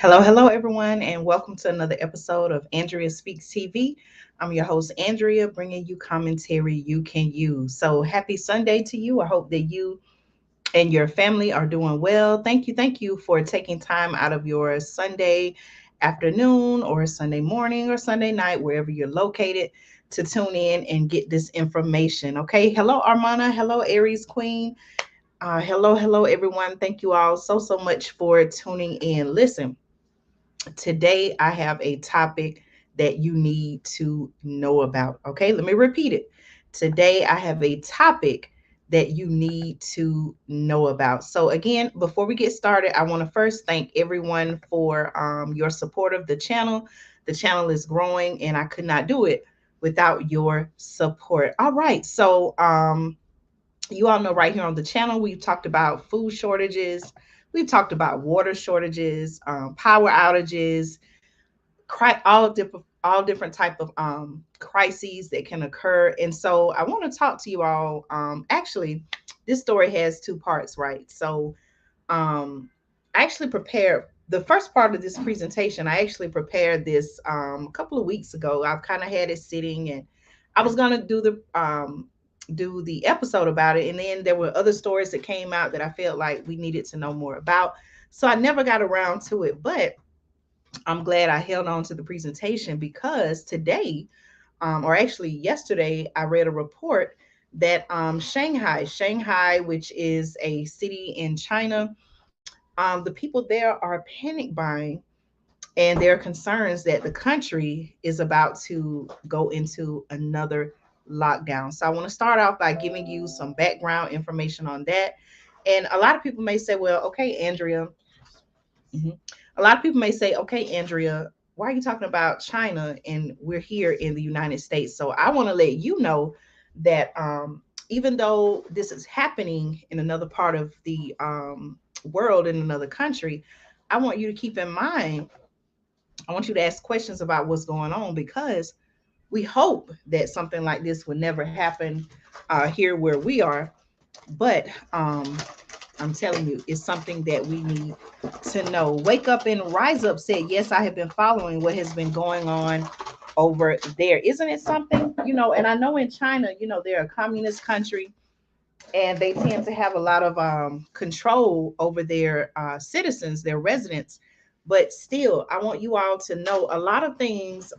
Hello, everyone, and welcome to another episode of Andrea Speaks TV. I'm your host, Andrea, bringing you commentary you can use. So, happy Sunday to you. I hope that you and your family are doing well. Thank you for taking time out of your Sunday afternoon or Sunday morning or Sunday night, wherever you're located, to tune in and get this information. Okay. Hello, Armana. Hello, Aries Queen. Hello, everyone. Thank you all so much for tuning in. Listen. Today, I have a topic that you need to know about. Okay, let me repeat it. Today, I have a topic that you need to know about. So, again, before we get started, I want to first thank everyone for your support of the channel. The channel is growing, and I could not do it without your support. All right, so you all know right here on the channel, we've talked about food shortages, we've talked about water shortages, power outages, all different type of crises that can occur. And so I want to talk to you all. Actually, this story has two parts, right? So I actually prepared the first part of this presentation. I actually prepared this a couple of weeks ago. I've kind of had it sitting, and I was gonna do the episode about it, and then there were other stories that came out that I felt like we needed to know more about. So I never got around to it, but I'm glad I held on to the presentation because today, or actually yesterday, I read a report that Shanghai, which is a city in China, the people there are panic buying, and there are concerns that the country is about to go into another lockdown. So I want to start off by giving you some background information on that. And a lot of people may say, well, okay, Andrea, mhm. A lot of people may say, okay, Andrea, why are you talking about China and we're here in the United States? So I want to let you know that even though this is happening in another part of the world, in another country, I want you to keep in mind, I want you to ask questions about what's going on, because we hope that something like this would never happen here where we are. But I'm telling you, it's something that we need to know. Wake Up and Rise Up said, yes, I have been following what has been going on over there. Isn't it something? And I know in China, they're a communist country, and they tend to have a lot of control over their citizens, their residents. But still, I want you all to know a lot of things,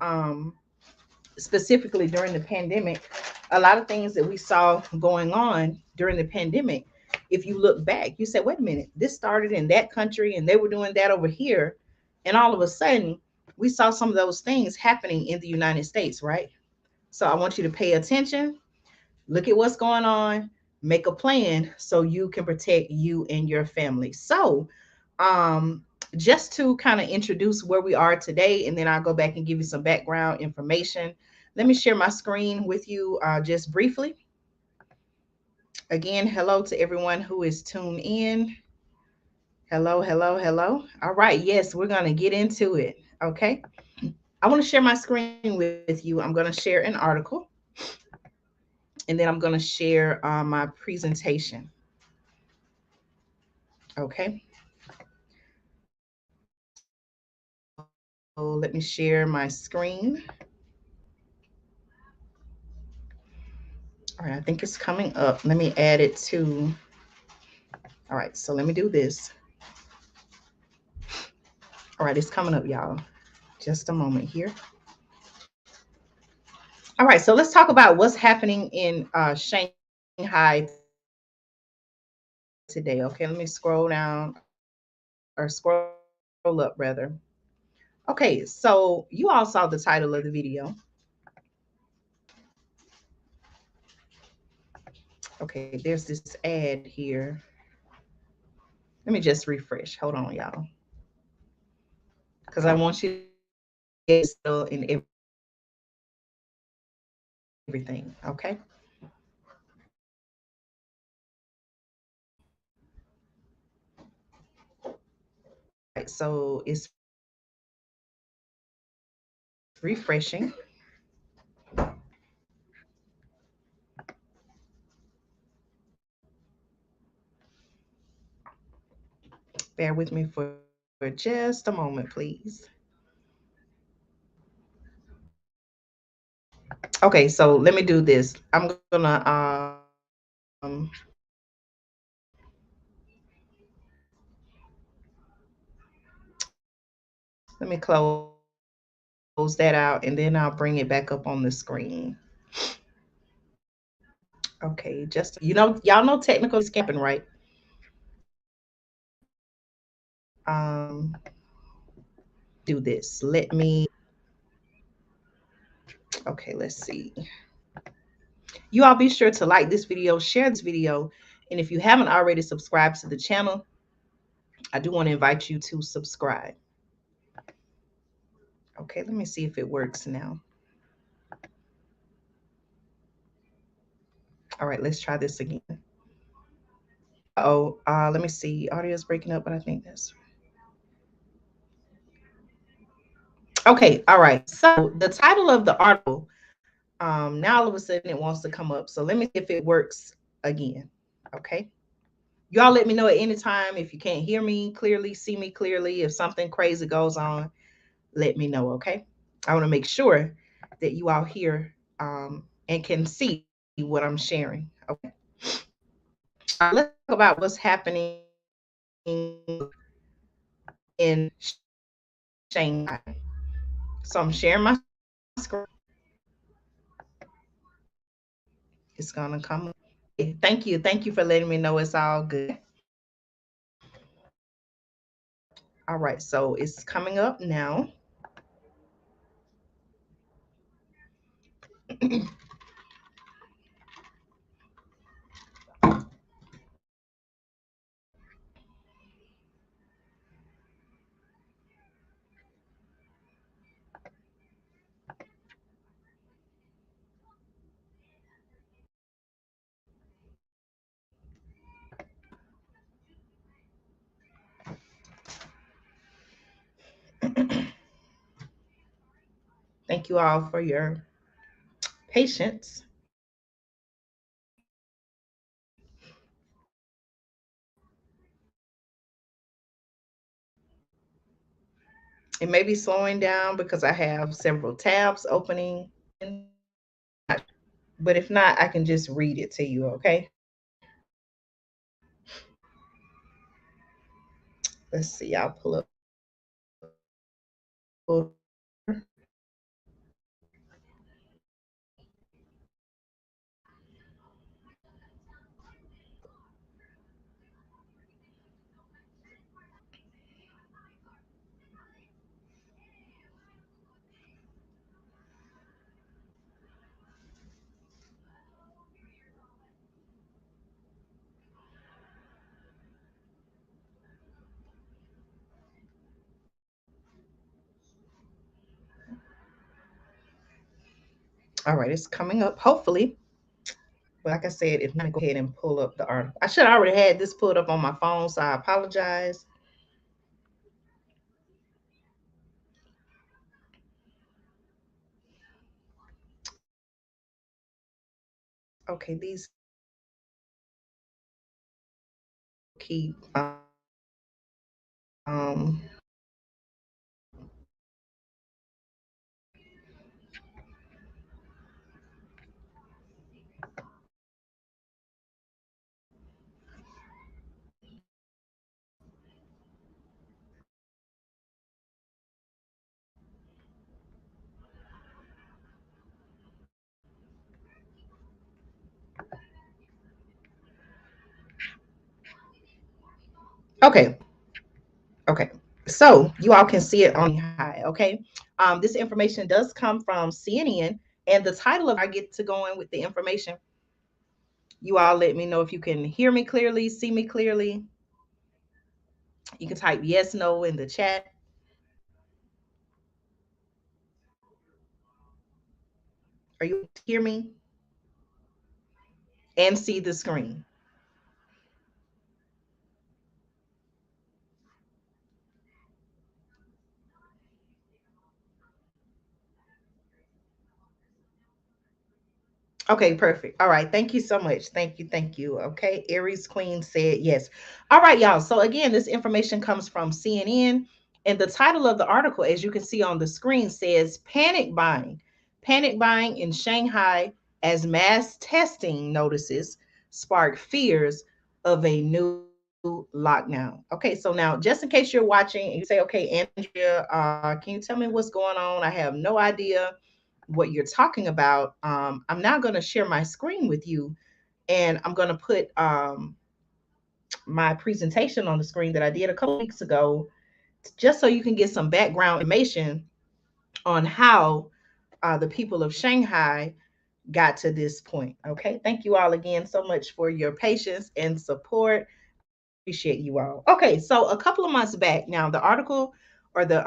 specifically during the pandemic, a lot of things that we saw going on during the pandemic. If you look back, you say, wait a minute, this started in that country and they were doing that over here. And all of a sudden, we saw some of those things happening in the United States, right? So I want you to pay attention, look at what's going on, make a plan so you can protect you and your family. So, um, just to kind of introduce where we are today, and then I'll go back and give you some background information. Let me share my screen with you just briefly. Again, hello to everyone who is tuned in. Hello. All right, yes, we're going to get into it. Okay. I want to share my screen with you. I'm going to share an article, and then I'm going to share my presentation. Okay. So let me share my screen. All right, I think it's coming up. Let me add it to. All right, so let me do this. All right, it's coming up, y'all. Just a moment here. All right, so let's talk about what's happening in Shanghai today. Okay, let me scroll down or scroll up rather. Okay, so you all saw the title of the video. Okay, there's this ad here. Let me just refresh. Hold on, y'all, because I want you to get settled in everything. Okay. All right, so it's refreshing. Bear with me for just a moment. just a moment, please. Okay, so let me do this. I'm gonna let me close that out and then I'll bring it back up on the screen. Okay, just y'all know technical scamping, right? Um, do this. Let me. Okay, let's see. You all be sure to like this video, share this video, and if you haven't already subscribed to the channel, I do want to invite you to subscribe. Okay, let me see if it works now. All right, let's try this again. Oh, let me see. Audio is breaking up, but I think that's okay. All right. So the title of the article, now all of a sudden it wants to come up. So let me see if it works again. Okay. Y'all let me know at any time if you can't hear me clearly, see me clearly. If something crazy goes on, let me know. Okay. I want to make sure that you all hear and can see what I'm sharing. Okay. Let's talk about what's happening in Shanghai. So I'm sharing my screen. It's gonna come up. Thank you. Thank you for letting me know it's all good. All right, so it's coming up now. Thank you all for your patience. It may be slowing down because I have several tabs opening, but if not, I can just read it to you, okay? Let's see, I'll pull up. All right, it's coming up, hopefully. But like I said, if not, go ahead and pull up the article. I should have already had this pulled up on my phone, so I apologize. Okay, these keep um okay. Okay. So you all can see it on high. Okay. This information does come from CNN, and the title of I get to go in with the information. You all let me know if you can hear me clearly, see me clearly. You can type yes, no in the chat. Are you hear me and see the screen? Okay, perfect. All right. Thank you so much. Thank you. Thank you. Okay. Aries Queen said yes. All right, y'all. So, again, this information comes from CNN. And the title of the article, as you can see on the screen, says Panic Buying. Panic buying in Shanghai as mass testing notices spark fears of a new lockdown. Okay. So, now, just in case you're watching and you say, okay, Andrea, can you tell me what's going on? I have no idea what you're talking about. I'm now going to share my screen with you, and I'm going to put my presentation on the screen that I did a couple weeks ago, just so you can get some background information on how the people of Shanghai got to this point. Okay. Thank you all again so much for your patience and support. I appreciate you all. Okay. So, a couple of months back now, the article or the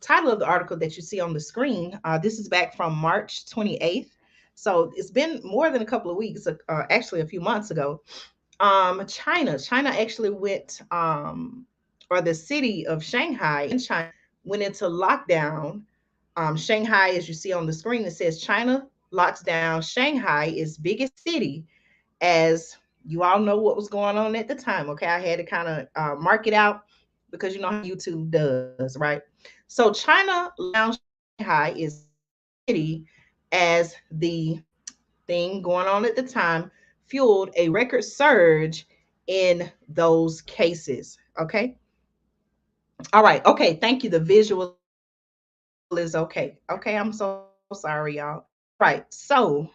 title of the article that you see on the screen, this is back from March 28th. So, it's been more than a couple of weeks, actually, a few months ago. China actually went, or the city of Shanghai in China went into lockdown. Shanghai, as you see on the screen, it says China locks down Shanghai, its biggest city, as you all know what was going on at the time. Okay, I had to kind of mark it out because you know how YouTube does, right? So China locked down Shanghai, its biggest city, as the thing going on at the time fueled a record surge in those cases. Okay. All right. Okay. Thank you. The visual is okay. Okay. I'm so sorry, y'all. All right. So,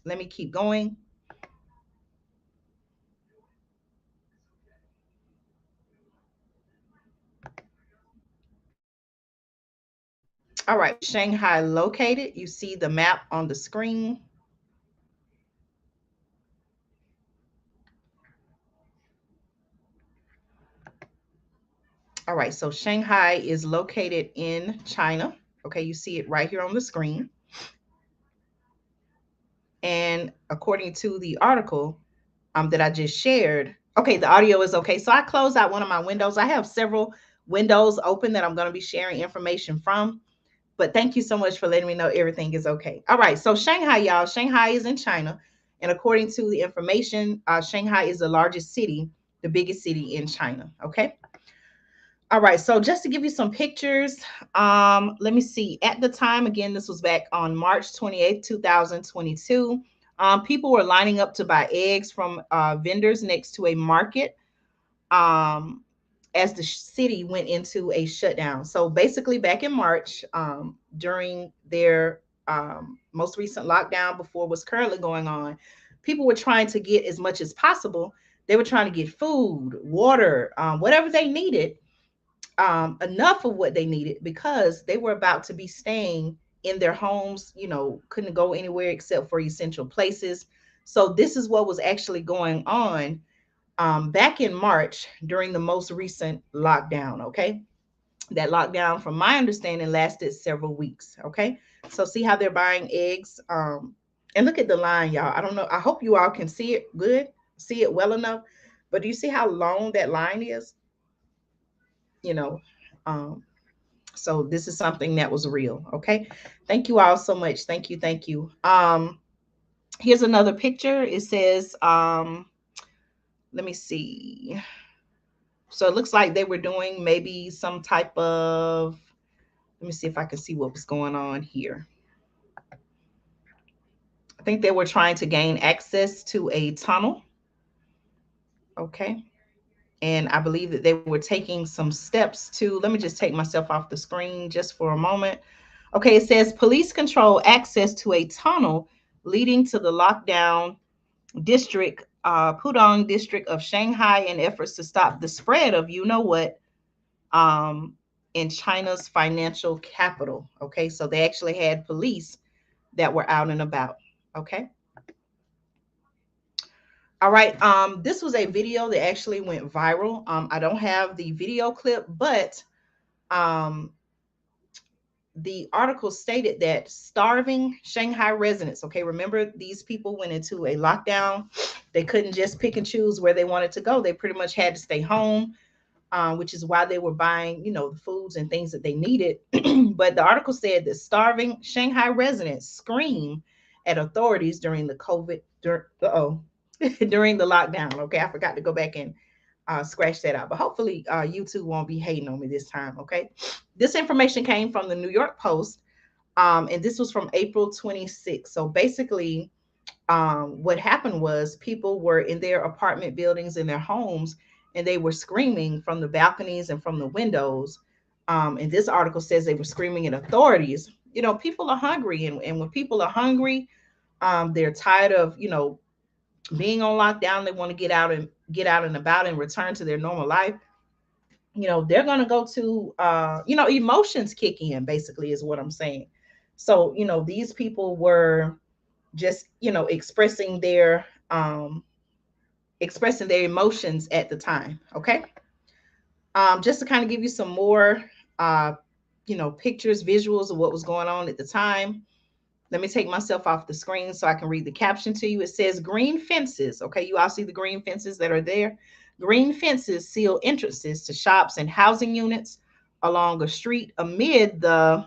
let me keep going. All right. Where is Shanghai located? You see the map on the screen. All right. So, Shanghai is located in China. Okay. You see it right here on the screen. And according to the article that I just shared, okay, the audio is okay. So I closed out one of my windows. I have several windows open that I'm going to be sharing information from. But thank you so much for letting me know everything is okay. All right. So Shanghai, y'all, Shanghai is in China. And according to the information, Shanghai is the largest city, the biggest city in China. Okay. All right, so just to give you some pictures, let me see. At the time, again, this was back on March 28th, 2022. People were lining up to buy eggs from vendors next to a market um, as the city went into a shutdown. So basically, back in March, during their most recent lockdown before what's currently going on, people were trying to get as much as possible. They were trying to get food, water, whatever they needed, enough of what they needed because they were about to be staying in their homes, couldn't go anywhere except for essential places. So, this is what was actually going on back in March during the most recent lockdown. Okay. That lockdown, from my understanding, lasted several weeks. Okay. So, see how they're buying eggs. And look at the line, y'all. I don't know. I hope you all can see it good, see it well enough. But do you see how long that line is? You know, um, so this is something that was real. Okay. Thank you all so much. Thank you. Thank you. Here's another picture. It says, let me see. So it looks like they were doing maybe some type of, let me see if I can see what was going on here. I think they were trying to gain access to a tunnel. Okay. And I believe that they were taking some steps to, let me just take myself off the screen just for a moment. Okay, it says police control access to a tunnel leading to the lockdown district, Pudong district of Shanghai, in efforts to stop the spread of you know what um, in China's financial capital. Okay, so they actually had police that were out and about. Okay. All right. This was a video that actually went viral. I don't have the video clip, but um, the article stated that starving Shanghai residents, okay, remember these people went into a lockdown. They couldn't just pick and choose where they wanted to go. They pretty much had to stay home. which is why they were buying, the foods and things that they needed. But the article said that starving Shanghai residents scream at authorities during the during the lockdown. Okay, I forgot to go back and scratch that out, but hopefully YouTube won't be hating on me this time. Okay, this information came from the New York Post, and this was from April 26th. So basically, what happened was people were in their apartment buildings in their homes, and they were screaming from the balconies and from the windows. And this article says they were screaming at authorities. People are hungry, and when people are hungry, they're tired of being on lockdown. They want to get out and about and return to their normal life. They're going to go to emotions kick in, basically, is what I'm saying. So these people were just expressing their emotions at the time. Okay. Just to kind of give you some more pictures, visuals of what was going on at the time. Let me take myself off the screen so I can read the caption to you. It says green fences. Okay, you all see the green fences that are there. Green fences seal entrances to shops and housing units along a street amid the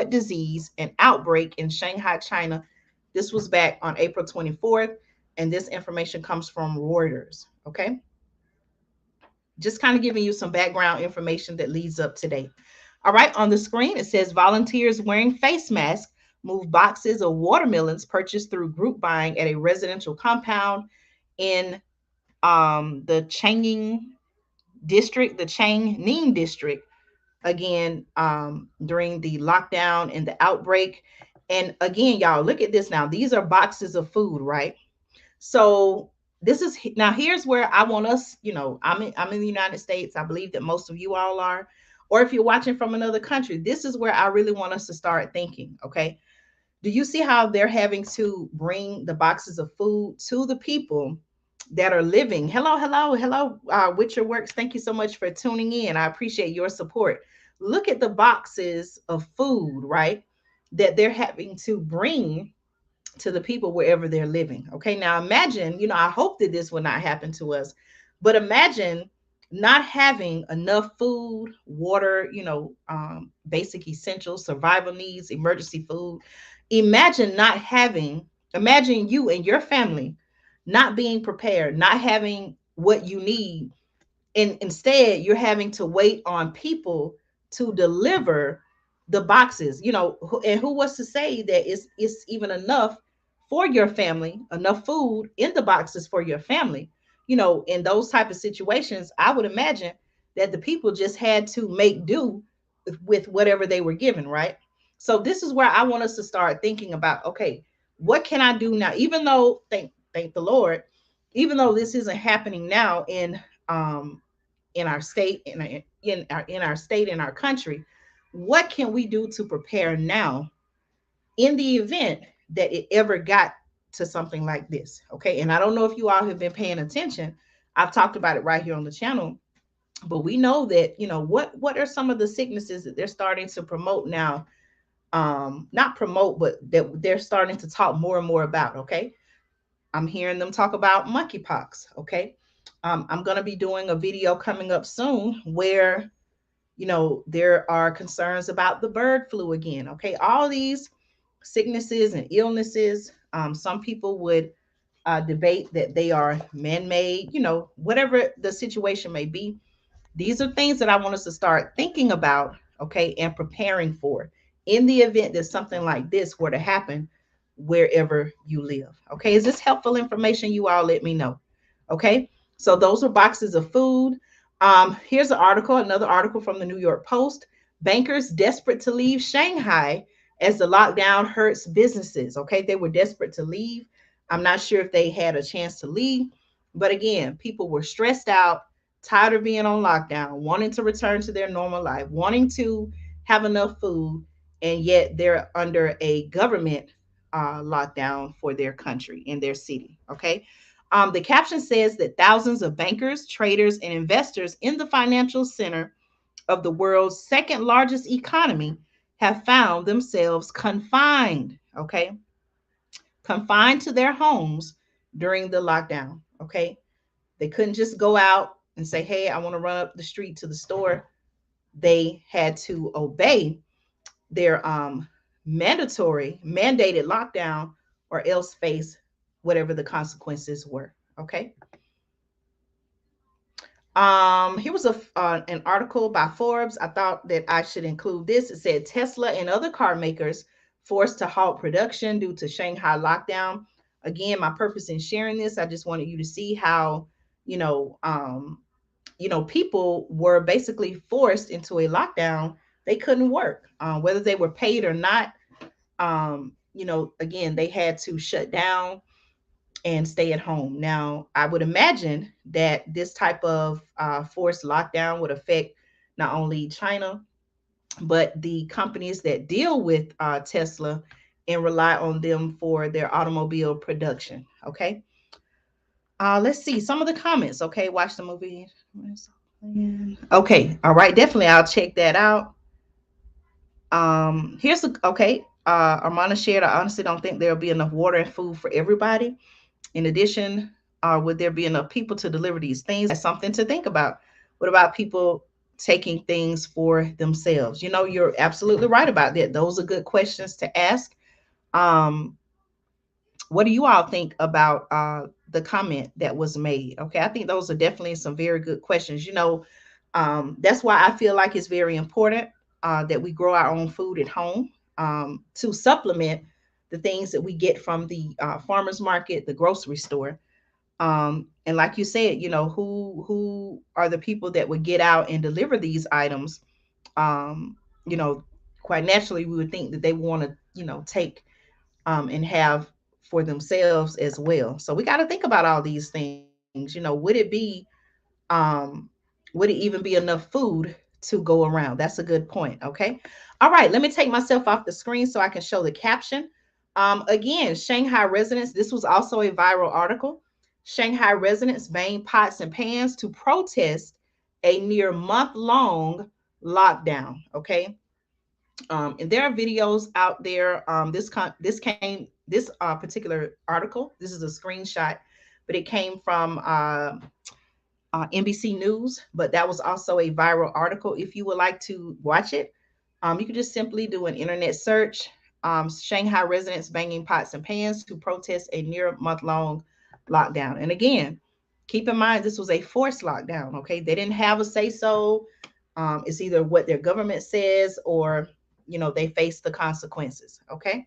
disease and outbreak in Shanghai, China. This was back on April 24th, and this information comes from Reuters. Okay, just kind of giving you some background information that leads up to date. All right, on the screen it says volunteers wearing face masks move boxes of watermelons purchased through group buying at a residential compound in the Changning district, again, during the lockdown and the outbreak. And again, y'all, look at this now. These are boxes of food, right? So this is now here's where I want us, I'm in the United States. I believe that most of you all are. Or if you're watching from another country, this is where I really want us to start thinking, okay? Do you see how they're having to bring the boxes of food to the people that are living? Hello, hello, hello, with your works. Thank you so much for tuning in. I appreciate your support. Look at the boxes of food, right? That they're having to bring to the people wherever they're living. Okay, now imagine, I hope that this will not happen to us, but imagine not having enough food, water, basic essentials, survival needs, emergency food. Imagine you and your family not being prepared, not having what you need, and instead you're having to wait on people to deliver the boxes. And who was to say that it's even enough for your family, enough food in the boxes for your family? In those type of situations, I would imagine that the people just had to make do with whatever they were given, right? So this is where I want us to start thinking about, okay, what can I do now? Even though, thank the Lord, even though this isn't happening now um in our state, in our state, in our country, what can we do to prepare now in the event that it ever got to something like this? Okay, and I don't know if you all have been paying attention. I've talked about it right here on the channel, but we know that what are some of the sicknesses that they're starting to promote now, not promote, but that they're starting to talk more and more about. Okay, I'm hearing them talk about monkeypox. Okay, I'm going to be doing a video coming up soon where there are concerns about the bird flu again. Okay, all these sicknesses and illnesses, some people would debate that they are man-made, whatever the situation may be. These are things that I want us to start thinking about, okay, and preparing for in the event that something like this were to happen wherever you live. Okay, is this helpful information? You all let me know. Okay, so those are boxes of food. Here's another article from the New York Post. Bankers desperate to leave Shanghai as the lockdown hurts businesses. Okay, they were desperate to leave. I'm not sure if they had a chance to leave, but again, people were stressed out, tired of being on lockdown, wanting to return to their normal life, wanting to have enough food, and yet they're under a government lockdown for their country in their city. Okay. The caption says that thousands of bankers, traders, and investors in the financial center of the world's second largest economy have found themselves confined, okay, confined to their homes during the lockdown. Okay. They couldn't just go out. and say, hey, I want to run up the street to the store, they had to obey their mandatory mandated lockdown or else face whatever the consequences were. Okay. Here was an article by Forbes. I thought that I should include this. It said Tesla and other car makers forced to halt production due to Shanghai lockdown. Again, my purpose in sharing this, I just wanted you to see how, you know, um, people were basically forced into a lockdown. They couldn't work, whether they were paid or not. Again, they had to shut down and stay at home. Now, I would imagine that this type of forced lockdown would affect not only China, but the companies that deal with Tesla and rely on them for their automobile production. Okay. Let's see some of the comments. Okay. Watch the movie. Okay. All right. Definitely. I'll check that out. Here's the okay. Armana shared, I honestly don't think there'll be enough water and food for everybody. In addition, would there be enough people to deliver these things? That's something to think about. What about people taking things for themselves? You're absolutely right about that. Those are good questions to ask. Um, what do you all think about the comment that was made? Okay, I think those are definitely some very good questions. That's why I feel like it's very important that we grow our own food at home to supplement the things that we get from the farmers market, the grocery store. And like you said, who are the people that would get out and deliver these items? Um, you know, Quite naturally, we would think that they want to, take and have for themselves as well. So we got to think about all these things. Um, would it even be enough food to go around? That's a good point. Okay. All right. Let me take myself off the screen so I can show the caption. Again, Shanghai residents, this was also a viral article. Shanghai residents bang pots and pans to protest a near month long lockdown. Okay. And there are videos out there. This particular article. This is a screenshot, but it came from NBC News. But that was also a viral article. If you would like to watch it, you can just simply do an internet search. Shanghai residents banging pots and pans to protest a near month long lockdown. And again, keep in mind this was a forced lockdown. Okay, they didn't have a say so. It's either what their government says or they face the consequences. Okay.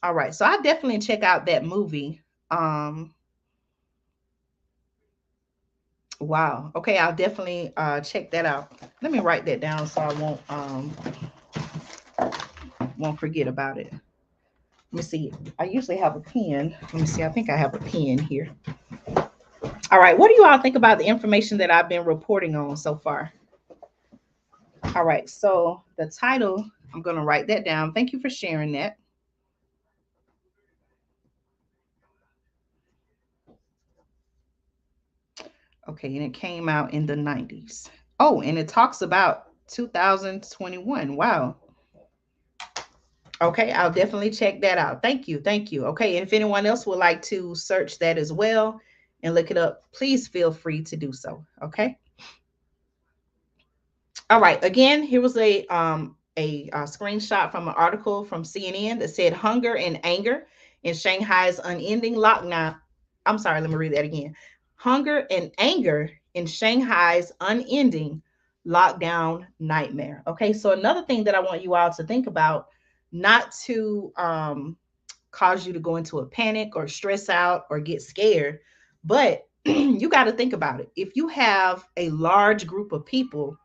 All right. So I definitely check out that movie. Wow. Okay, I'll definitely check that out. Let me write that down so I won't forget about it. Let me see. I usually have a pen. Let me see. I think I have a pen here. All right. What do you all think about the information that I've been reporting on so far? All right. So the title, I'm going to write that down. Thank you for sharing that. Okay, and it came out in the 90s. Oh, and it talks about 2021. Wow. Okay, I'll definitely check that out. Thank you. Thank you. Okay, and if anyone else would like to search that as well and look it up, please feel free to do so. Okay. All right. Again, here was a screenshot from an article from CNN that said hunger and anger in Shanghai's unending lockdown. I'm sorry, let me read that again. Hunger and anger in Shanghai's unending lockdown nightmare. Okay, so another thing that I want you all to think about, not to cause you to go into a panic or stress out or get scared, but you got to think about it. If you have a large group of people,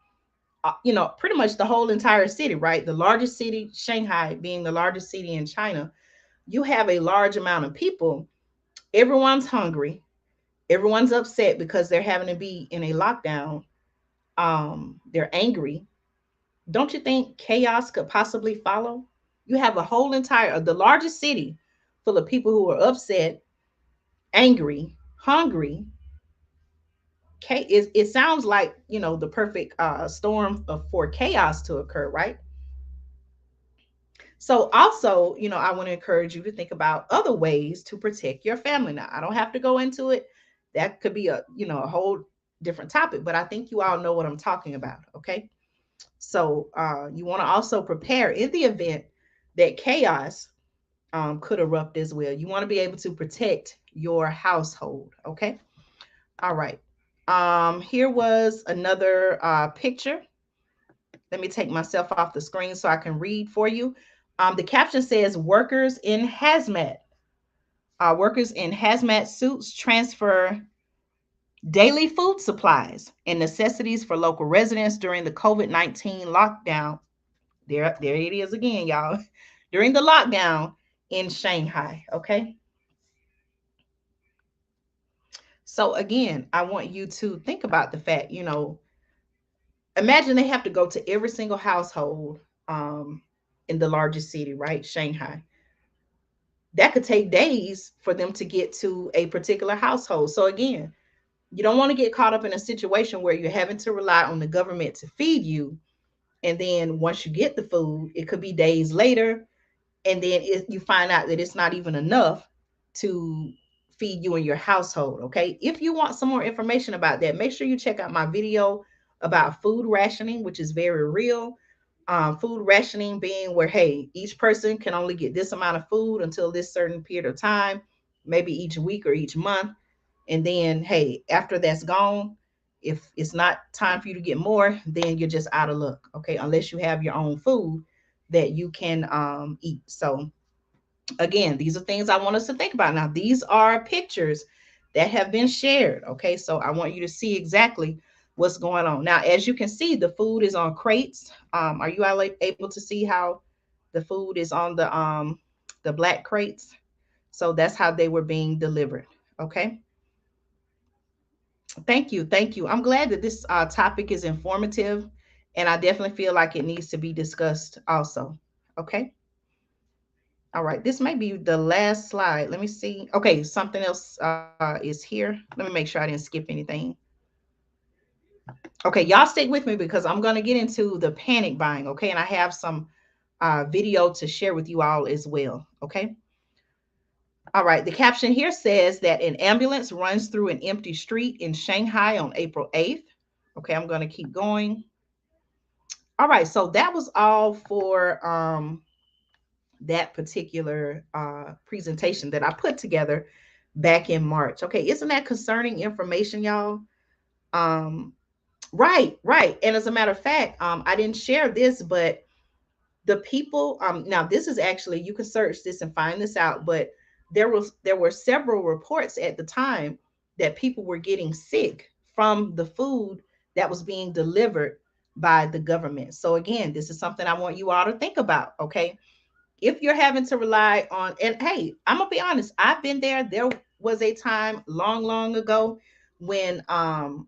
pretty much the whole entire city, right? The largest city, Shanghai being the largest city in China, you have a large amount of people. Everyone's hungry. Everyone's upset because they're having to be in a lockdown. They're angry. Don't you think chaos could possibly follow? You have a whole entire, the largest city full of people who are upset, angry, hungry. It sounds like, the perfect storm for chaos to occur, right? So also, I want to encourage you to think about other ways to protect your family. Now, I don't have to go into it. That could be a whole different topic, but I think you all know what I'm talking about. Okay. So you want to also prepare in the event that chaos could erupt as well. You want to be able to protect your household. Okay. All right. Here was another picture. Let me take myself off the screen so I can read for you. The caption says workers in hazmat suits transfer daily food supplies and necessities for local residents during the COVID-19 lockdown. There it is again, y'all. During the lockdown in Shanghai. Okay. So again, I want you to think about the fact, imagine they have to go to every single household um, in the largest city, right? Shanghai. That could take days for them to get to a particular household. So again, you don't want to get caught up in a situation where you're having to rely on the government to feed you. And then once you get the food, it could be days later. And then you find out that it's not even enough to feed you and your household. Okay. If you want some more information about that, make sure you check out my video about food rationing, which is very real. Food rationing being where, hey, each person can only get this amount of food until this certain period of time, maybe each week or each month. And then, hey, after that's gone, if it's not time for you to get more, then you're just out of luck. Okay. Unless you have your own food that you can eat. So, again, these are things I want us to think about. Now, these are pictures that have been shared. Okay. So, I want you to see exactly what's going on. Now, as you can see, the food is on crates. Are you all able to see how the food is on the black crates? So that's how they were being delivered. Okay. Thank you. Thank you. I'm glad that this topic is informative, and I definitely feel like it needs to be discussed also. Okay. All right. This may be the last slide. Let me see. Okay. Something else is here. Let me make sure I didn't skip anything. Okay. Y'all stick with me because I'm going to get into the panic buying. Okay. And I have some video to share with you all as well. Okay. All right. The caption here says that an ambulance runs through an empty street in Shanghai on April 8th. Okay. I'm going to keep going. All right. So that was all for that particular presentation that I put together back in March. Okay. Isn't that concerning information, y'all? Um, right. Right. And as a matter of fact, I didn't share this, but the people now this is actually, you can search this and find this out, but there were several reports at the time that people were getting sick from the food that was being delivered by the government. So again, this is something I want you all to think about. Okay. If you're having to rely on, and hey, I'm gonna be honest, I've been there was a time long ago when I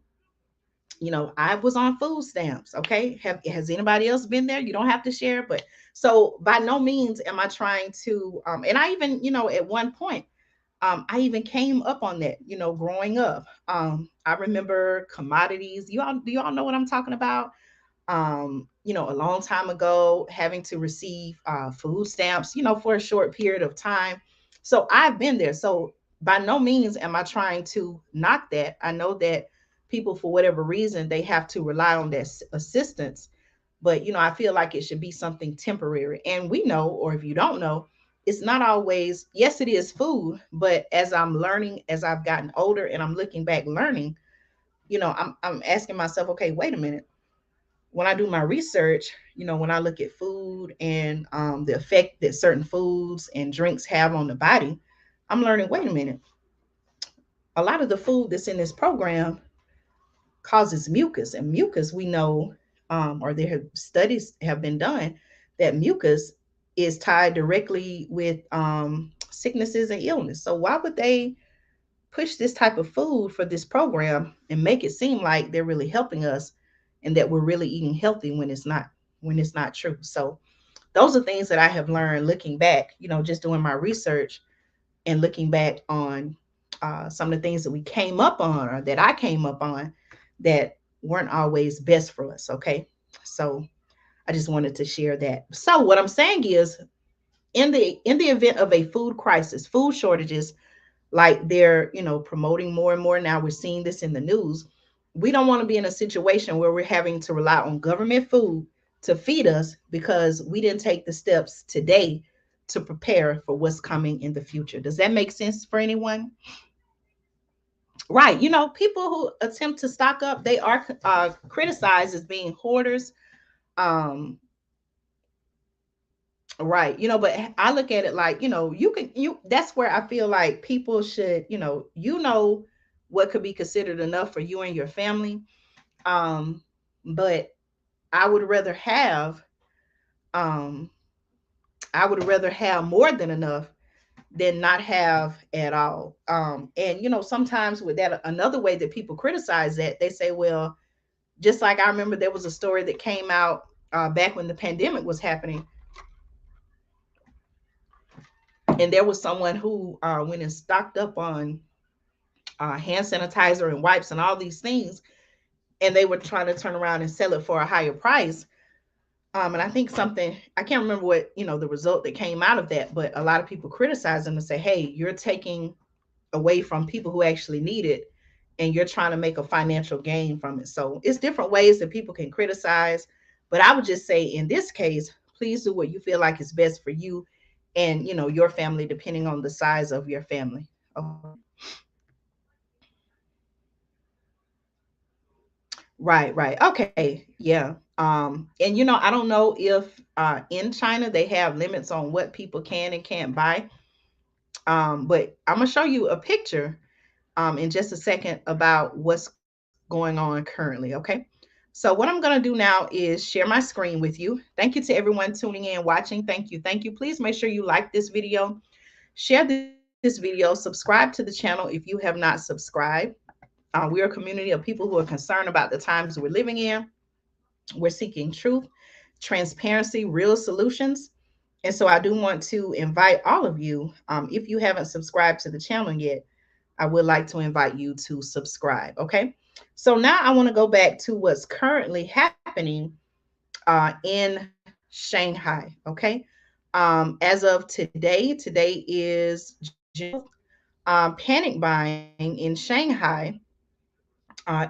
was on food stamps. Okay. Has anybody else been there? You don't have to share, but so by no means am I trying to, and I even, at one point, I even came up on that, growing up. I remember commodities. Do you all know what I'm talking about? A long time ago, having to receive food stamps, for a short period of time. So I've been there. So by no means am I trying to knock that. I know that people, for whatever reason, they have to rely on that assistance. But, I feel like it should be something temporary. And we know, or if you don't know, it's not always, yes, it is food. But as I'm learning, as I've gotten older and I'm looking back learning, I'm asking myself, okay, wait a minute, when I do my research, when I look at food and the effect that certain foods and drinks have on the body, I'm learning, wait a minute, a lot of the food that's in this program causes mucus. And mucus, we know, or there have studies have been done that mucus is tied directly with sicknesses and illness. So why would they push this type of food for this program and make it seem like they're really helping us and that we're really eating healthy when it's not true. So those are things that I have learned looking back, just doing my research and looking back on some of the things that we came up on, or that I came up on, that weren't always best for us. Okay. So I just wanted to share that. So what I'm saying is, in the event of a food crisis, food shortages, like they're promoting more and more now, we're seeing this in the news. we don't want to be in a situation where we're having to rely on government food to feed us because we didn't take the steps today to prepare for what's coming in the future. Does that make sense for anyone? Right. People who attempt to stock up, they are criticized as being hoarders. Um, right. But I look at it like, that's where I feel like people should, what could be considered enough for you and your family. Um, but I would rather have, um, I would rather have more than enough than not have at all. And sometimes with that, another way that people criticize that, they say, well, just like I remember there was a story that came out back when the pandemic was happening, and there was someone who went and stocked up on hand sanitizer and wipes and all these things, and they were trying to turn around and sell it for a higher price. And I think something, I can't remember what the result that came out of that, but a lot of people criticize them and say, hey, you're taking away from people who actually need it, and you're trying to make a financial gain from it. So it's different ways that people can criticize, but I would just say in this case, please do what you feel like is best for you and your family, depending on the size of your family. Okay. Right. Okay. Yeah. And I don't know if in China they have limits on what people can and can't buy. But I'm gonna show you a picture in just a second about what's going on currently. Okay. So what I'm gonna do now is share my screen with you. Thank you to everyone tuning in, watching. Thank you. Thank you. Please make sure you like this video, share this video, subscribe to the channel if you have not subscribed. We're a community of people who are concerned about the times we're living in. We're seeking truth, transparency, real solutions. And so I do want to invite all of you, if you haven't subscribed to the channel yet, I would like to invite you to subscribe. Okay. So now I want to go back to what's currently happening in Shanghai. Okay. As of today is June 12th. Panic buying in Shanghai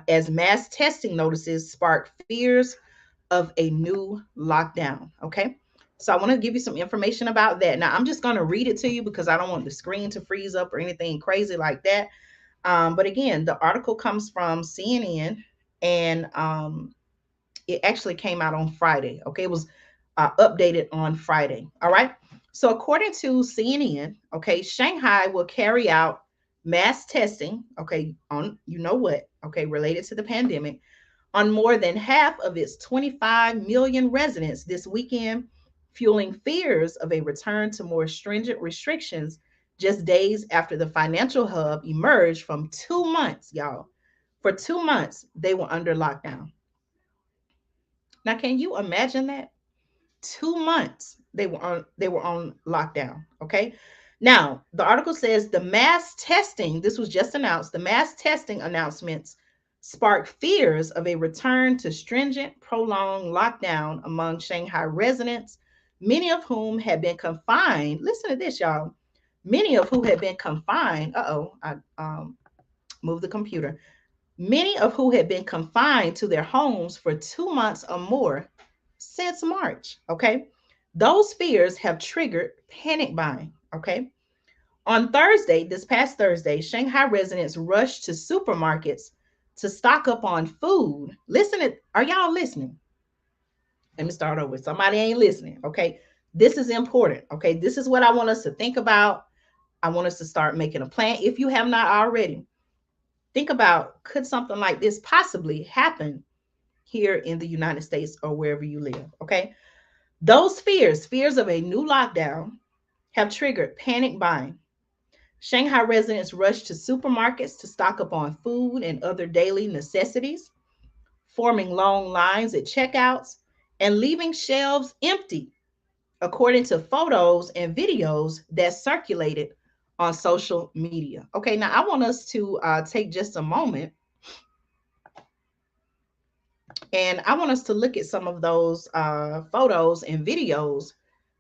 as mass testing notices spark fears of a new lockdown. Okay. So I want to give you some information about that. Now, I'm just going to read it to you because I don't want the screen to freeze up or anything crazy like that. But again, the article comes from CNN, and it actually came out on Friday. Okay. It was updated on Friday. All right. So according to CNN, okay, Shanghai will carry out mass testing, okay, on what, okay, related to the pandemic on more than half of its 25 million residents this weekend, fueling fears of a return to more stringent restrictions just days after the financial hub emerged from 2 months, y'all. For 2 months, they were under lockdown. Now, can you imagine that? 2 months they were on lockdown. Okay. Now the article says the mass testing, this was just announced, the mass testing announcements sparked fears of a return to stringent prolonged lockdown among Shanghai residents, many of whom had been confined. Listen to this, y'all. Many of who had been confined. I moved the computer. Many of who had been confined to their homes for 2 months or more since March. Okay. Those fears have triggered panic buying. Okay. On Thursday, this past Thursday, Shanghai residents rushed to supermarkets to stock up on food. Are y'all listening? Let me start over. Somebody ain't listening. Okay. This is important. Okay. This is what I want us to think about. I want us to start making a plan. If you have not already, think about, could something like this possibly happen here in the United States or wherever you live? Okay. Those fears of a new lockdown, have triggered panic buying. Shanghai residents rushed to supermarkets to stock up on food and other daily necessities, forming long lines at checkouts and leaving shelves empty, according to photos and videos that circulated on social media. Okay, now I want us to take just a moment, and I want us to look at some of those photos and videos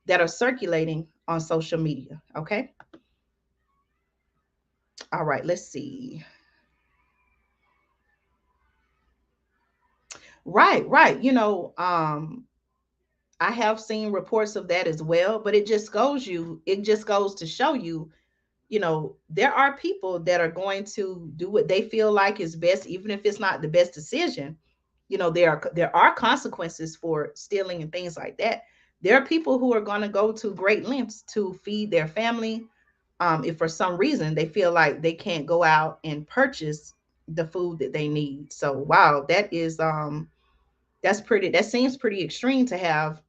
that are circulating on social media. Okay. All right. Let's see. Right, right. I have seen reports of that as well, but it just goes to show you, there are people that are going to do what they feel like is best, even if it's not the best decision. There are consequences for stealing and things like that. There are people who are going to go to great lengths to feed their family, if for some reason they feel like they can't go out and purchase the food that they need. So wow, that seems pretty extreme to have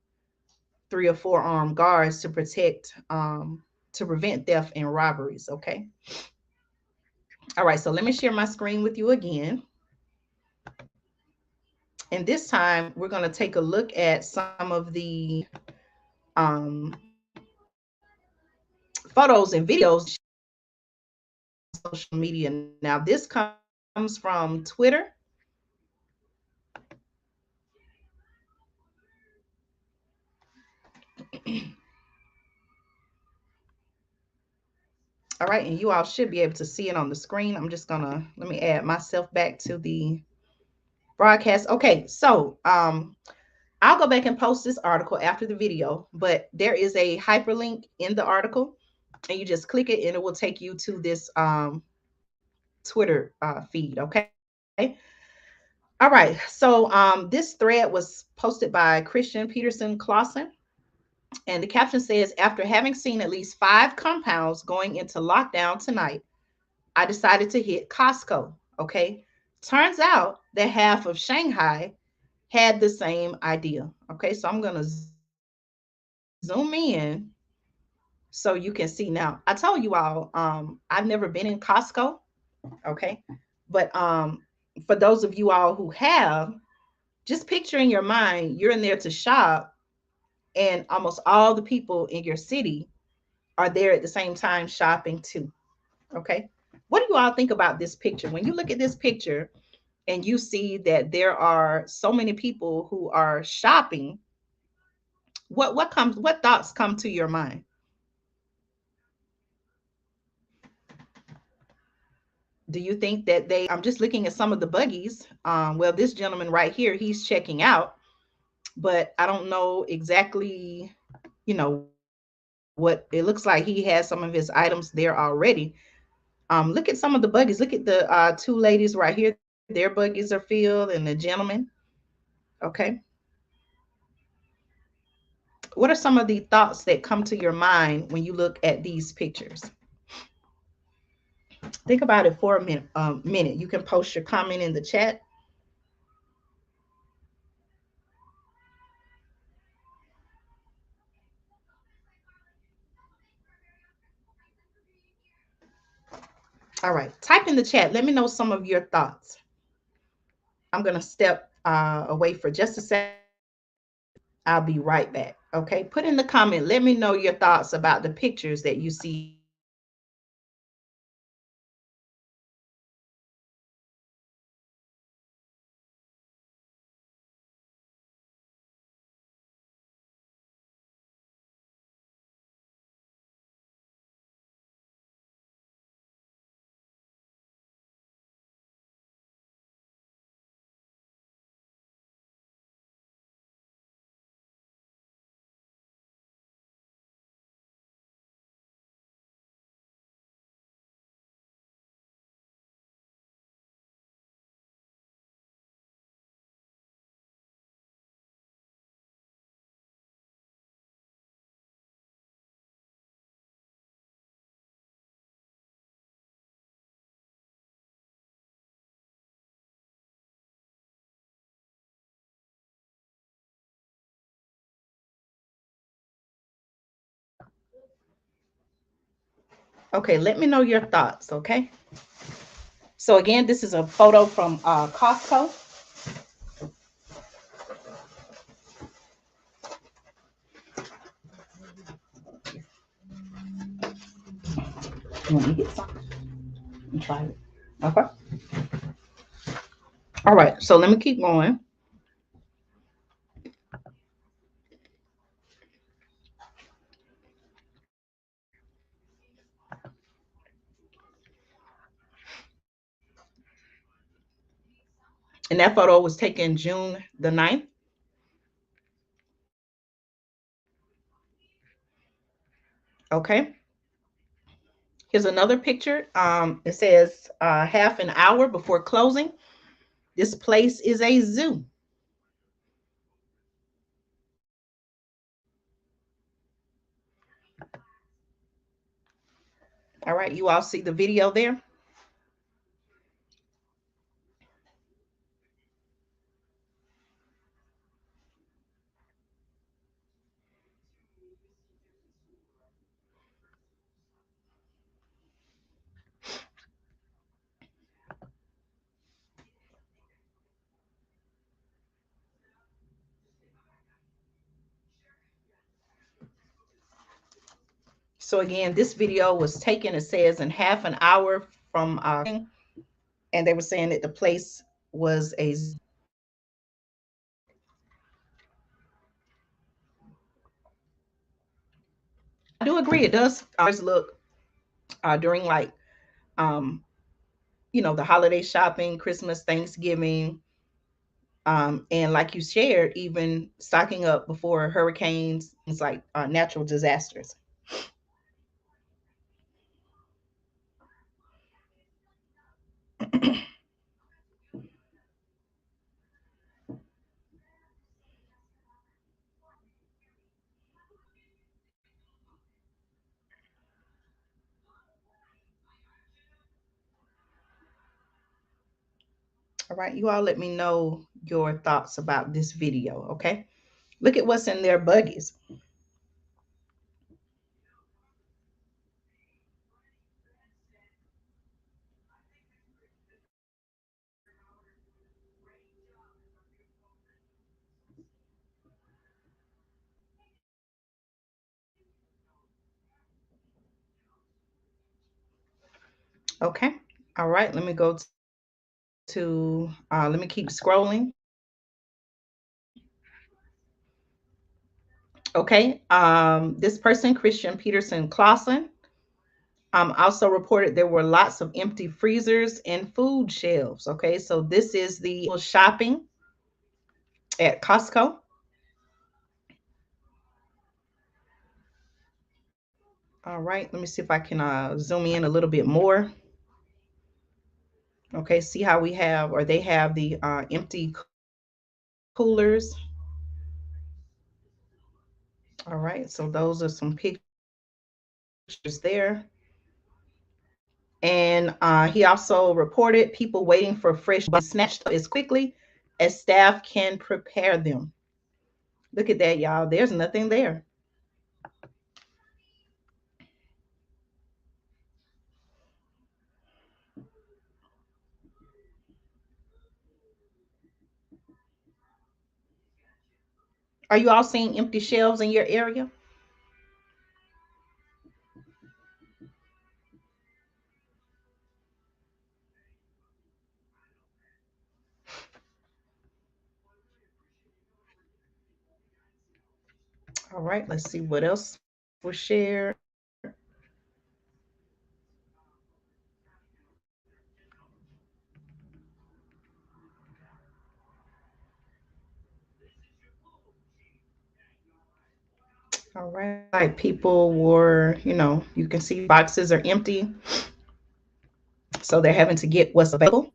3 or 4 armed guards to prevent theft and robberies. Okay. All right, so let me share my screen with you again. And this time we're going to take a look at some of the um, photos and videos on social media. Now, this comes from Twitter. All right, and you all should be able to see it on the screen. I'm just gonna let me add myself back to the broadcast. Okay, so I'll go back and post this article after the video, but there is a hyperlink in the article, and you just click it, and it will take you to this Twitter feed. Okay. All right. So this thread was posted by Christian Peterson Clausen, and the caption says, "After having seen at least 5 compounds going into lockdown tonight, I decided to hit Costco." Okay. Turns out that half of Shanghai had the same idea. Okay. So I'm going to zoom in so you can see. Now, I told you all, I've never been in Costco. Okay. But for those of you all who have, just picture in your mind, you're in there to shop, and almost all the people in your city are there at the same time shopping too. Okay. What do you all think about this picture? When you look at this picture and you see that there are so many people who are shopping, what thoughts come to your mind? Do you think that I'm just looking at some of the buggies. Well, this gentleman right here, he's checking out, but I don't know exactly, what it looks like. He has some of his items there already. Look at some of the buggies. Look at the 2 ladies right here. Their buggies are filled, and the gentleman. Okay. What are some of the thoughts that come to your mind when you look at these pictures? Think about it for a minute. You can post your comment in the chat. All right. Type in the chat. Let me know some of your thoughts. I'm going to step away for just a second. I'll be right back. Okay. Put in the comment. Let me know your thoughts about the pictures that you see on the screen. Okay. Let me know your thoughts. Okay. So again, this is a photo from Costco. You want me to get some and try it? Okay. All right. So let me keep going. And that photo was taken June the 9th. Okay. Here's another picture. It says half an hour before closing. This place is a zoo. All right, you all see the video there. So again, this video was taken, it says, in half an hour from, and they were saying that the place was a. I do agree. It does always look during like um, the holiday shopping, Christmas, Thanksgiving, and like you shared, even stocking up before hurricanes, things like natural disasters. All right, you all let me know your thoughts about this video, okay? Look at what's in their buggies. Okay. All right, let me go to, let me keep scrolling. Okay. This person, Christian Peterson Clausen, also reported there were lots of empty freezers and food shelves. Okay. So this is the shopping at Costco. All right. Let me see if I can zoom in a little bit more. Okay. See how we have, or they have the empty coolers. All right. So those are some pictures there. And he also reported people waiting for fresh snatched up as quickly as staff can prepare them. Look at that, y'all. There's nothing there. Are you all seeing empty shelves in your area? All right, let's see what else was shared. All right, like people were, you can see boxes are empty, so they're having to get what's available.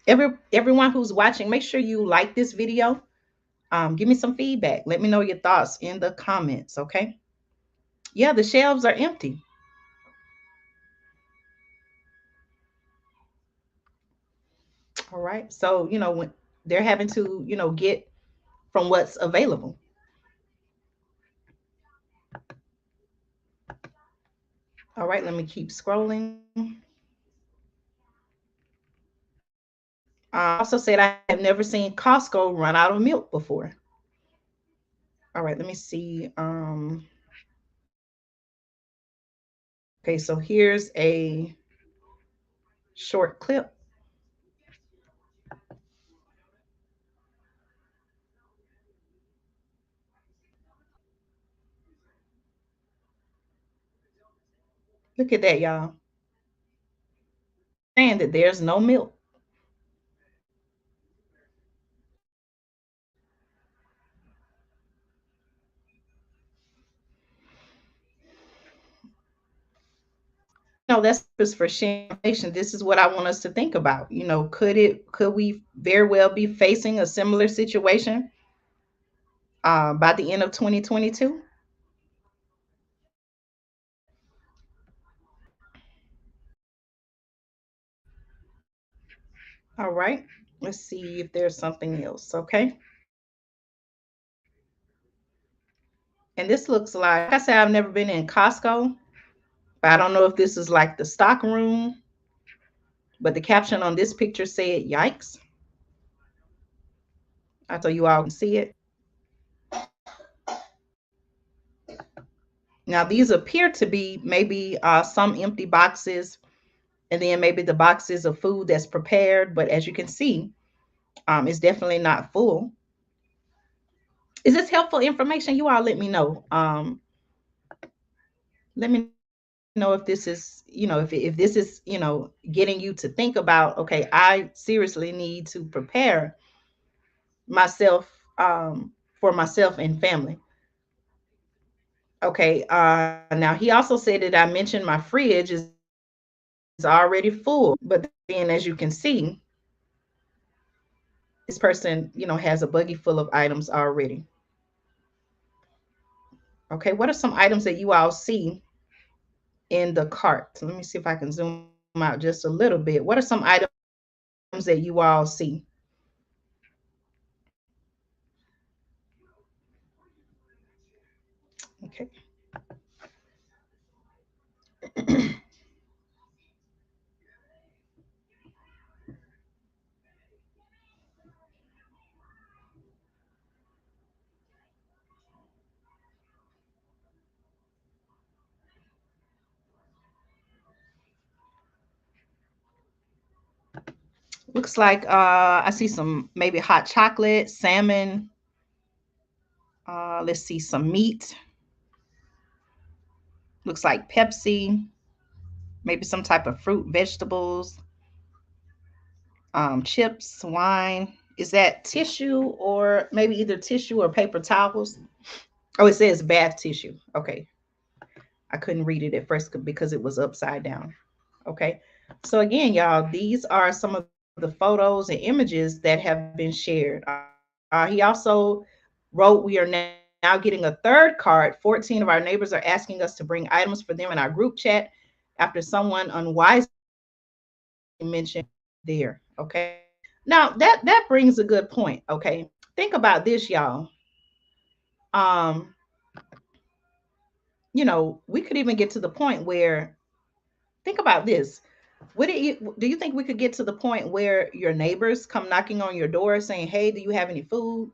Everyone who's watching, make sure you like this video. Give me some feedback. Let me know your thoughts in the comments. Okay. Yeah, the shelves are empty. All right. So, when they're having to, get from what's available. All right, let me keep scrolling. I also said I have never seen Costco run out of milk before. All right, let me see. Okay, so here's a short clip. Look at that, y'all. saying that there's no milk. No, that's just for sharing information. This is what I want us to think about. Could we very well be facing a similar situation by the end of 2022? All right. Let's see if there's something else. Okay. And this looks like I said, I've never been in Costco, but I don't know if this is like the stock room, but the caption on this picture said, "Yikes." I thought you all can see it. Now, these appear to be maybe some empty boxes, and then maybe the boxes of food that's prepared. But as you can see, it's definitely not full. Is this helpful information? You all let me know. Let me know if this is, if this is, getting you to think about, okay, I seriously need to prepare myself for myself and family. Okay. Now he also said that I mentioned my fridge is already full, but then as you can see, this person, has a buggy full of items already. Okay. What are some items that you all see in the cart? So let me see if I can zoom out just a little bit. What are some items that you all see? Okay. Looks like I see some maybe hot chocolate, salmon. Let's see some meat. Looks like Pepsi, maybe some type of fruit, vegetables, chips, wine. Is that tissue or maybe either tissue or paper towels? Oh, it says bath tissue. Okay. I couldn't read it at first because it was upside down. Okay. So again, y'all, these are some of the photos and images that have been shared. He also wrote, "We are now getting a third card. 14 of our neighbors are asking us to bring items for them in our group chat after someone unwisely mentioned there." Okay. Now that brings a good point. Okay. Think about this, y'all. Um, we could even get to the point where, think about this. Do you think we could get to the point where your neighbors come knocking on your door saying, "Hey, do you have any food?"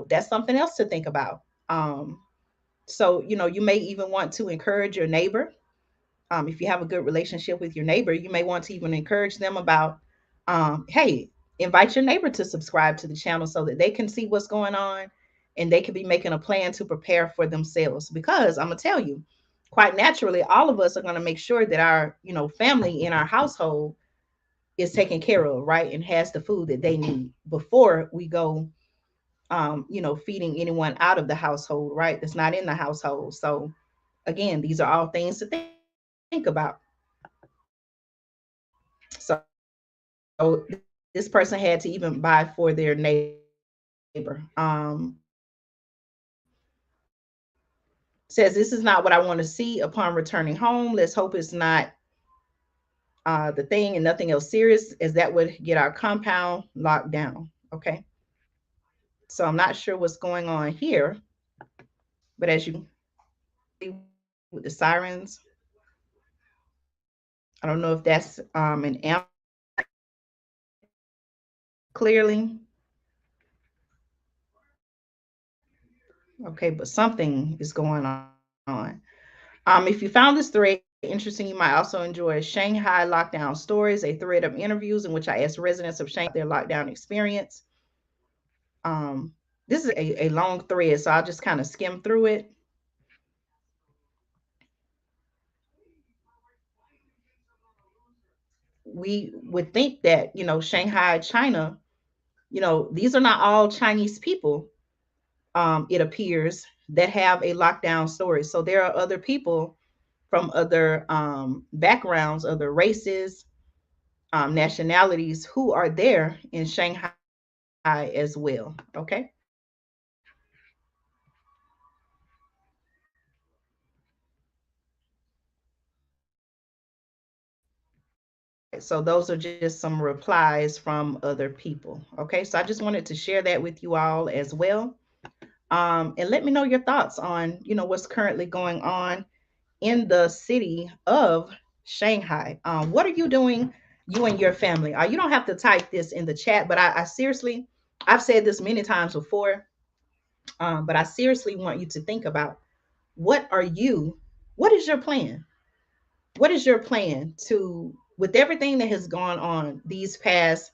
That's something else to think about. Um, so, you may even want to encourage your neighbor. If you have a good relationship with your neighbor, you may want to even encourage them about, hey, invite your neighbor to subscribe to the channel so that they can see what's going on and they can be making a plan to prepare for themselves. Because I'm going to tell you, quite naturally, all of us are going to make sure that our, family in our household is taken care of, right? And has the food that they need before we go, feeding anyone out of the household, right? That's not in the household. So, again, these are all things to think about. So this person had to even buy for their neighbor. Says, "This is not what I want to see upon returning home. Let's hope it's not the thing and nothing else serious, as that would get our compound locked down." Okay. So I'm not sure what's going on here, but as you see with the sirens, I don't know if that's an amp clearly. Okay, but something is going on. If you found this thread interesting, you might also enjoy Shanghai Lockdown Stories, a thread of interviews in which I ask residents of Shanghai their lockdown experience. Um, this is a long thread, so I'll just kind of skim through it. we would think that, Shanghai, China, these are not all Chinese people, it appears, that have a lockdown story. So there are other people from other backgrounds, other races, nationalities who are there in Shanghai as well. Okay. All right. So those are just some replies from other people. Okay. So I just wanted to share that with you all as well. And let me know your thoughts on, what's currently going on in the city of Shanghai. What are you doing, you and your family? You don't have to type this in the chat, but I seriously, I've said this many times before, but I seriously want you to think about what are you, what is your plan? What is your plan to, with everything that has gone on these past,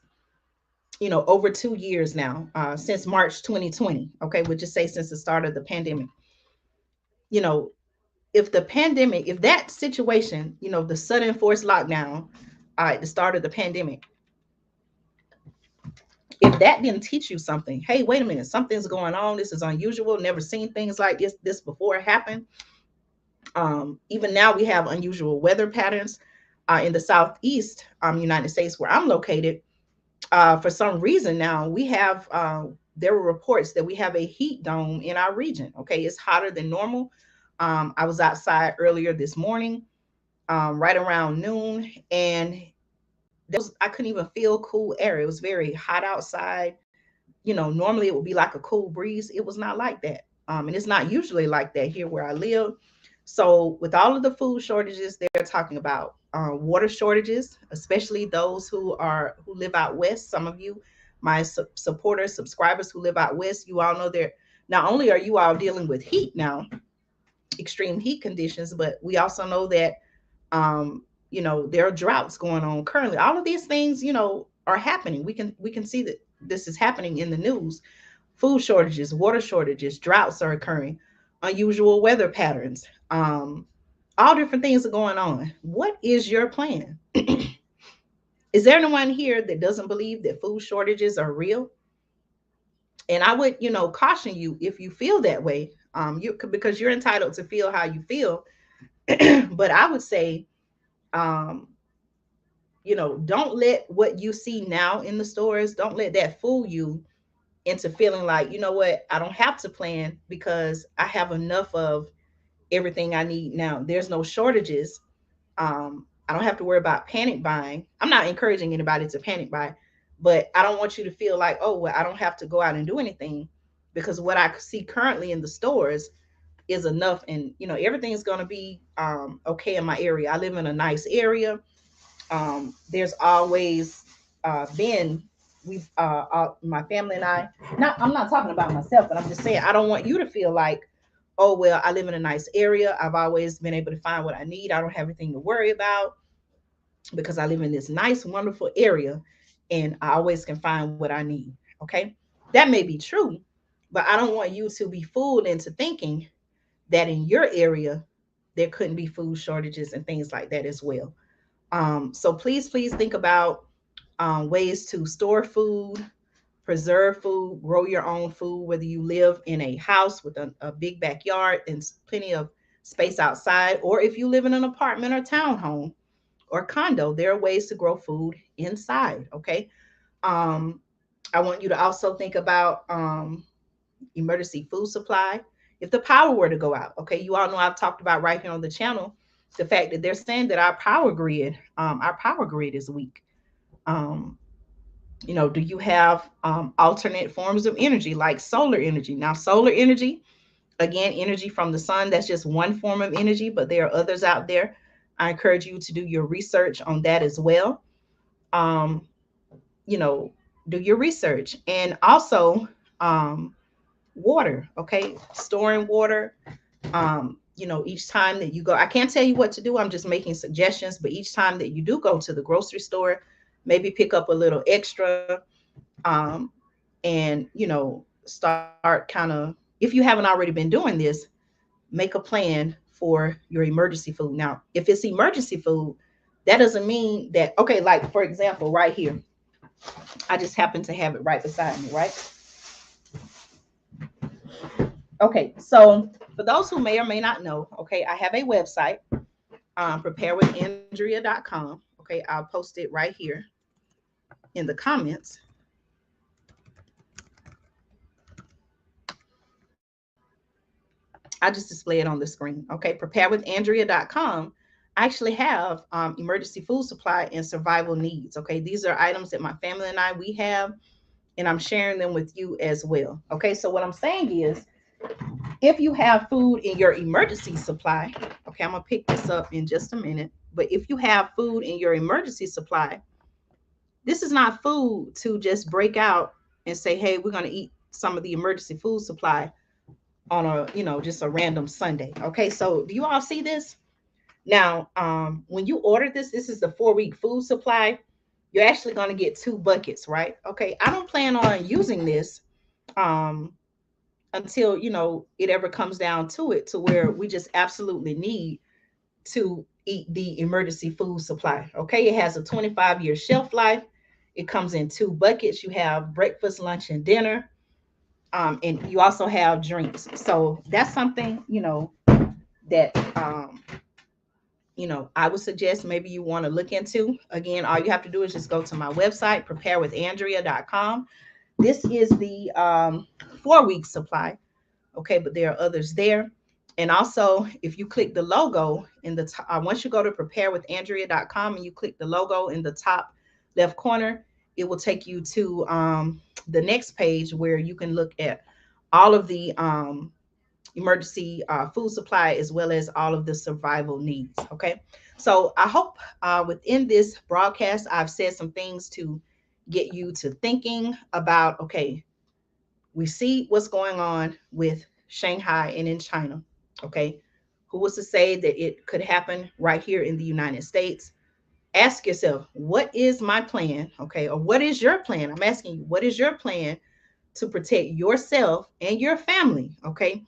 over 2 years now, since March 2020, okay, we'll just say since the start of the pandemic, you know, if the pandemic, if that situation, the sudden forced lockdown at the start of the pandemic, if that didn't teach you something, hey, wait a minute, something's going on. This is unusual. Never seen things like this before happen. Even now, we have unusual weather patterns in the southeast United States, where I'm located. For some reason, now we have. There were reports that we have a heat dome in our region. Okay, it's hotter than normal. I was outside earlier this morning, right around noon, and I couldn't even feel cool air. It was very hot outside. Normally it would be like a cool breeze. It was not like that. And it's not usually like that here where I live. So with all of the food shortages, they're talking about water shortages, especially those who live out west. Some of you, my supporters, subscribers who live out west, you all know that not only are you all dealing with heat now, extreme heat conditions, but we also know that um, there are droughts going on currently. All of these things, are happening. We can see that this is happening in the news. Food shortages, water shortages, droughts are occurring, unusual weather patterns. All different things are going on. What is your plan? Is there anyone here that doesn't believe that food shortages are real? And I would, caution you if you feel that way, because you're entitled to feel how you feel. But I would say, um, don't let what you see now in the stores, don't let that fool you into feeling like, you know what, I don't have to plan because I have enough of everything I need now. There's no shortages. I don't have to worry about panic buying. I'm not encouraging anybody to panic buy, but I don't want you to feel like, oh, well, I don't have to go out and do anything because what I see currently in the stores is enough. And, everything's going to be okay in my area. I live in a nice area. There's always been, my family and I, not, I'm not talking about myself, but I'm just saying, I don't want you to feel like, oh, well, I live in a nice area. I've always been able to find what I need. I don't have anything to worry about because I live in this nice, wonderful area and I always can find what I need. Okay. That may be true, but I don't want you to be fooled into thinking that in your area, there couldn't be food shortages and things like that as well. So please think about ways to store food, preserve food, grow your own food, whether you live in a house with a big backyard and plenty of space outside, or if you live in an apartment or townhome or condo, there are ways to grow food inside. Okay. Um, I want you to also think about emergency food supply. If the power were to go out, okay, you all know I've talked about right here on the channel the fact that they're saying that our power grid is weak. Um, do you have alternate forms of energy like solar energy? Now, solar energy, again, energy from the sun, that's just one form of energy, but there are others out there. I encourage you to do your research on that as well. Um, you know, do your research. And also, water, okay? Storing water. Each time that you go, I can't tell you what to do. I'm just making suggestions, but each time that you do go to the grocery store, maybe pick up a little extra, um, and start kind of, if you haven't already been doing this, make a plan for your emergency food. Now, if it's emergency food, That doesn't mean that, okay, like for example, right here, I just happen to have it right beside me, right? Okay, so for those who may or may not know, okay, I have a website, preparewithandrea.com. Okay, I'll post it right here in the comments. I just display it on the screen. Okay, preparewithandrea.com. I actually have emergency food supply and survival needs. Okay, these are items that my family and I we have, and I'm sharing them with you as well. Okay, so what I'm saying is, if you have food in your emergency supply, okay, I'm gonna pick this up in just a minute. But if you have food in your emergency supply, this is not food to just break out and say, hey, we're gonna eat some of the emergency food supply on a, just a random Sunday. Okay, so do you all see this? Now, when you order this, this is the 4-week food supply. You're actually going to get 2 buckets, right? Okay, I don't plan on using this um, until it ever comes down to it, to where we just absolutely need to eat the emergency food supply. Okay, it has a 25-year shelf life. It comes in 2 buckets. You have breakfast, lunch, and dinner. And you also have drinks. So that's something, that I would suggest maybe you want to look into. Again, all you have to do is just go to my website, preparewithandrea.com. This is the 4-week supply. Okay, but there are others there. And also, if you click the logo in the top, once you go to preparewithandrea.com and you click the logo in the top left corner, it will take you to the next page where you can look at all of the emergency food supply, as well as all of the survival needs. Okay, so I hope within this broadcast I've said some things to get you to thinking about, okay, we see what's going on with Shanghai and in China. Okay, who was to say that it could happen right here in the United States? Ask yourself, what is my plan? Okay, or what is your plan? I'm asking you, what is your plan to protect yourself and your family? Okay,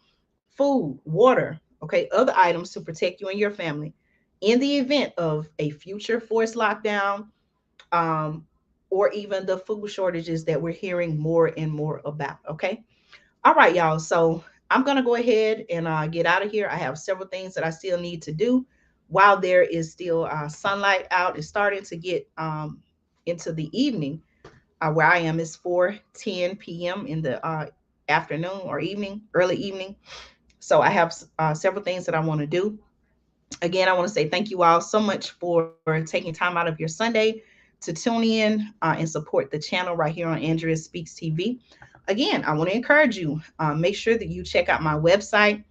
food, water, okay, other items to protect you and your family in the event of a future forced lockdown, um, or even the food shortages that we're hearing more and more about. Okay. All right, y'all. So I'm going to go ahead and get out of here. I have several things that I still need to do while there is still sunlight out. It's starting to get into the evening. Where I am is 4:10 p.m. in the afternoon or evening, early evening. So I have several things that I want to do. Again, I want to say thank you all so much for taking time out of your Sunday to tune in and support the channel right here on Andrea Speaks TV. Again, I want to encourage you, make sure that you check out my website,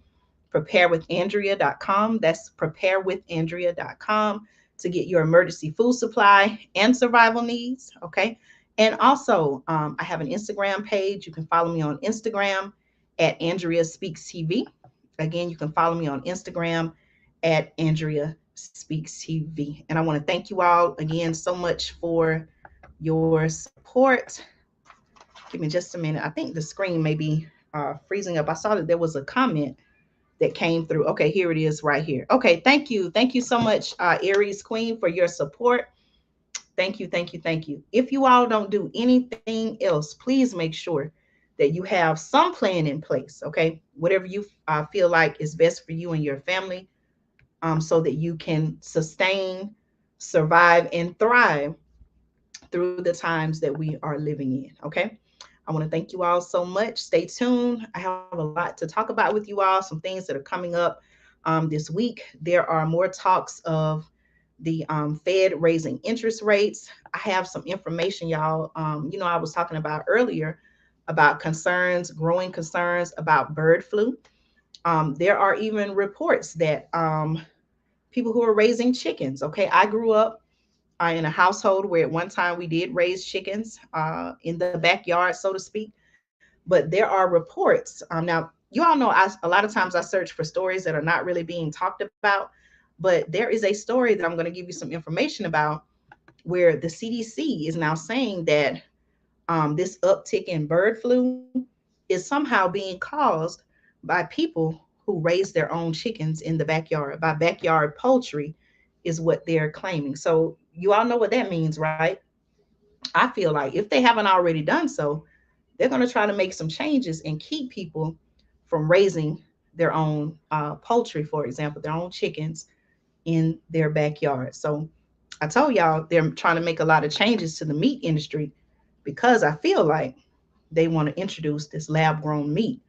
preparewithandrea.com. That's preparewithandrea.com to get your emergency food supply and survival needs. Okay. And also, I have an Instagram page. You can follow me on Instagram at Andrea Speaks TV. Again, you can follow me on Instagram at Andrea Speaks TV. And I want to thank you all again so much for your support. Give me just a minute. I think the screen may be freezing up. I saw that there was a comment that came through. Okay, here it is right here. Okay, thank you. Thank you so much, Aries Queen, for your support. Thank you, thank you, thank you. If you all don't do anything else, please make sure that you have some plan in place, okay? Whatever you feel like is best for you and your family, so that you can sustain, survive, and thrive through the times that we are living in, okay? I want to thank you all so much. Stay tuned. I have a lot to talk about with you all, some things that are coming up this week. There are more talks of the Fed raising interest rates. I have some information, y'all. I was talking about earlier about concerns, growing concerns about bird flu. There are even reports that people who are raising chickens. Okay, I grew up in a household where at one time we did raise chickens in the backyard, so to speak. But there are reports. Now, you all know a lot of times I search for stories that are not really being talked about, but there is a story that I'm going to give you some information about where the CDC is now saying that this uptick in bird flu is somehow being caused by people who raise their own chickens in the backyard. By backyard poultry is what they're claiming. So you all know what that means, right? I feel like if they haven't already done so, they're going to try to make some changes and keep people from raising their own poultry, for example, their own chickens in their backyard. So I told y'all they're trying to make a lot of changes to the meat industry because I feel like they want to introduce this lab grown meat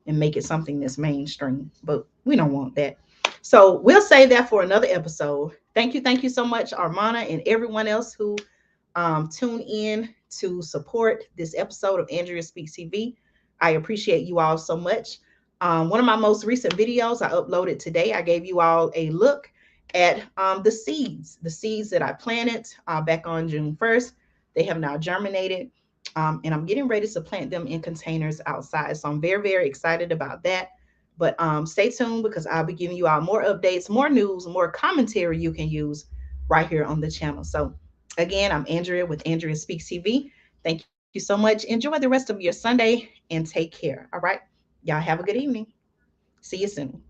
and make it something that's mainstream. But we don't want that. So we'll save that for another episode. Thank you. Thank you so much, Armana, and everyone else who tune in to support this episode of Andrea Speaks TV. I appreciate you all so much. One of my most recent videos I uploaded today, I gave you all a look at the seeds that I planted back on June 1st. They have now germinated, and I'm getting ready to plant them in containers outside. So I'm very, very excited about that. But stay tuned because I'll be giving you all more updates, more news, more commentary you can use right here on the channel. So again, I'm Andrea with Andrea Speaks TV. Thank you so much. Enjoy the rest of your Sunday and take care. All right. Y'all have a good evening. See you soon.